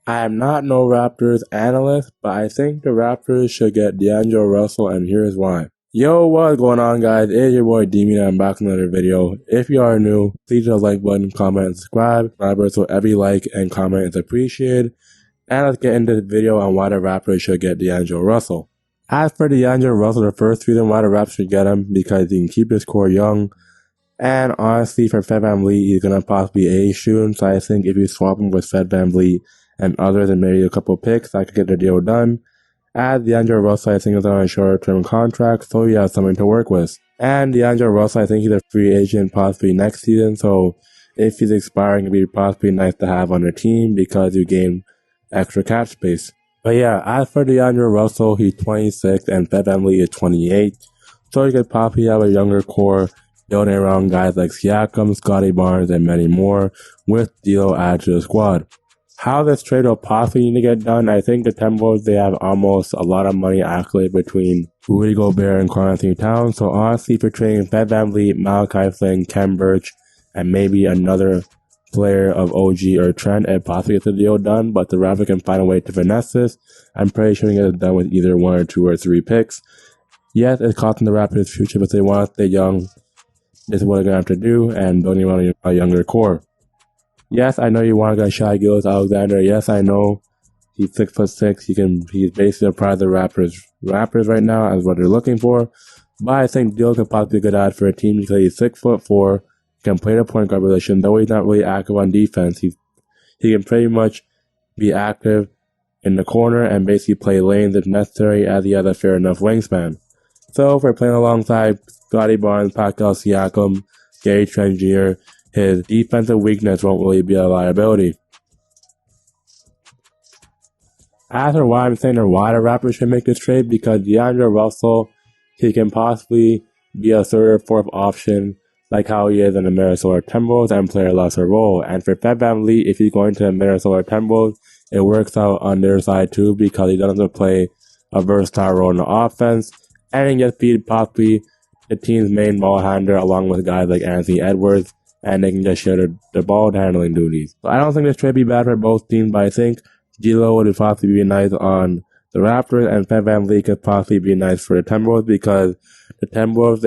I am not no Raptors analyst, but I think the Raptors should get D'Angelo Russell, and here's why. Yo, what's going on, guys? It's your boy Demi, and I'm back with another video. If you are new, please hit the like button, comment, and subscribe. So every like and comment is appreciated. And let's get into the video on why the Raptors should get D'Angelo Russell. As for D'Angelo Russell, the first reason why the Raptors should get him, because he can keep his core young. And honestly, for Vanvleet, he's going to possibly age soon. So I think if you swap him with Vanvleet and others and maybe a couple picks, I could get the deal done. As D'Angelo Russell, I think, is on a short-term contract, so he has something to work with. And D'Angelo Russell, I think he's a free agent possibly next season, so if he's expiring, it'd be possibly nice to have on the team because you gain extra cap space. But yeah, as for D'Angelo Russell, he's 26 and Vanvleet is 28, so you could possibly have a younger core building around guys like Siakam, Scotty Barnes, and many more, with D'Lo added to the squad. How this trade will possibly need to get done, I think the Timberwolves, they have almost a lot of money accolade between Rudy Gobert and Karl Towns. So honestly, for trading Vanvleet, Malachi Flynn, Kem Birch, and maybe another player of OG or Trent, it possibly gets the deal done, but the Raptors can find a way to finesse this. I'm pretty sure they get it done with either 1 or 2 or 3 picks. Yes, it's costing the Raptors' future, but they want to stay young. This is what they're going to have to do, and building around a younger core. Yes, I know you want to get Shai Gilgeous-Alexander. Yes, I know he's 6'6". He's basically a part of the Raptors right now as what they're looking for. But I think D'Lo could possibly be a good add for a team because he's 6'4". He can play the point guard position, though he's not really active on defense. He can pretty much be active in the corner and basically play lanes if necessary, as he has a fair enough wingspan. So if we're playing alongside Scotty Barnes, Pascal Siakam, Gary Trent Jr., his defensive weakness won't really be a liability. As for why I'm saying or why the Raptors should make this trade, because D'Angelo Russell, he can possibly be a third or fourth option like how he is in the Minnesota Timberwolves and play a lesser role. And for Vanvleet, if he's going to the Minnesota Timberwolves, it works out on their side too because he doesn't play a versatile role in the offense and he gets be possibly the team's main ball handler along with guys like Anthony Edwards, and they can just share the ball handling duties. So I don't think this trade be bad for both teams, but I think D'Lo would possibly be nice on the Raptors, and Vanvleet could possibly be nice for the Timberwolves because the Timberwolves,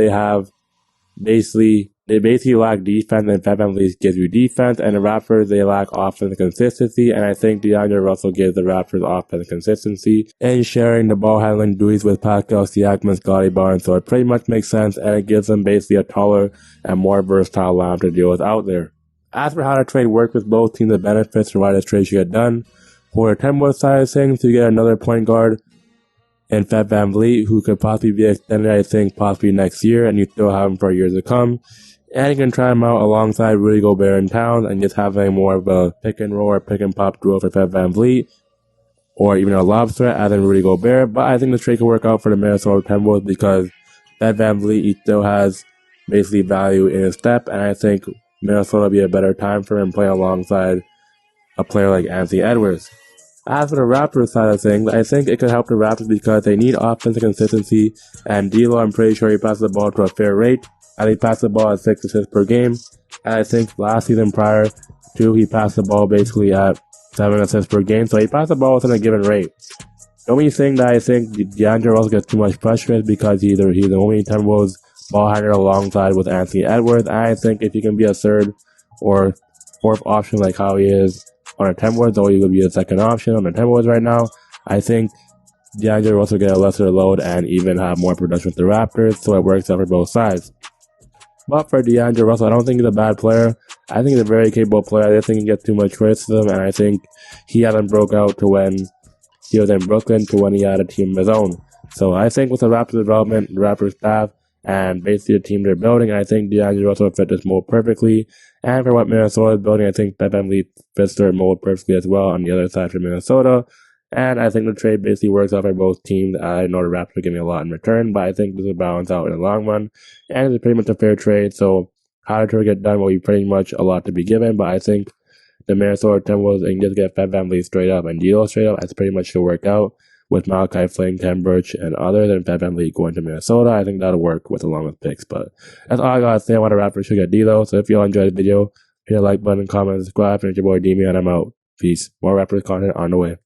they basically lack defense, and Vanvleet gives you defense, and the Raptors, they lack offensive consistency, and I think D'Angelo Russell gives the Raptors offensive consistency and sharing the ball handling duties with Pascal Siakam and Scotty Barnes, so it pretty much makes sense, and it gives them basically a taller and more versatile lineup to deal with out there. As for how the trade works with both teams, the benefits and why this trade should get done, for the Timberwolves side of things, to get another point guard in Vanvleet, who could possibly be extended, I think, possibly next year, and you still have him for years to come. And you can try him out alongside Rudy Gobert and Towns and just having more of a pick and roll or pick and pop duo for Vanvleet, or even a lob threat as in Rudy Gobert. But I think the trade could work out for the Minnesota Timberwolves because Vanvleet, he still has basically value in his step, and I think Minnesota will be a better time for him playing alongside a player like Anthony Edwards. As for the Raptors side of things, I think it could help the Raptors because they need offensive consistency, and D'Lo, I'm pretty sure he passes the ball to a fair rate, and he passed the ball at 6 assists per game, and I think last season prior to, he passed the ball basically at 7 assists per game, so he passed the ball within a given rate. The only thing that I think D'Angelo Russell gets too much pressure is because he's the only Timberwolves ball handler alongside with Anthony Edwards, and I think if he can be a third or fourth option like how he is on the Timberwolves, though he will be a second option on the Timberwolves right now, I think D'Angelo Russell will get a lesser load and even have more production with the Raptors, so it works out for both sides. But for D'Angelo Russell, I don't think he's a bad player. I think he's a very capable player. I just think he gets too much criticism, and I think he hasn't broke out to when he was in Brooklyn to when he had a team of his own. So I think with the Raptors development, the Raptors staff, and basically the team they're building, I think D'Angelo Russell will fit this mold perfectly. And for what Minnesota is building, I think Vanvleet fits their mold perfectly as well on the other side for Minnesota. And I think the trade basically works out for both teams. I know the Raptors are getting a lot in return, but I think this will balance out in the long run. And it's pretty much a fair trade, so how the trade get done will be pretty much a lot to be given, but I think the Minnesota Timberwolves and just get Vanvleet straight up and D'Lo straight up, that's pretty much should work out. With Malachi Flynn, Kem Birch, and others, and Vanvleet going to Minnesota, I think that'll work with along with picks. But that's all I gotta say on the Raptors should get D'Lo. So if y'all enjoyed the video, hit the like button, comment, subscribe, and it's your boy Demi, and I'm out. Peace. More Raptors content on the way.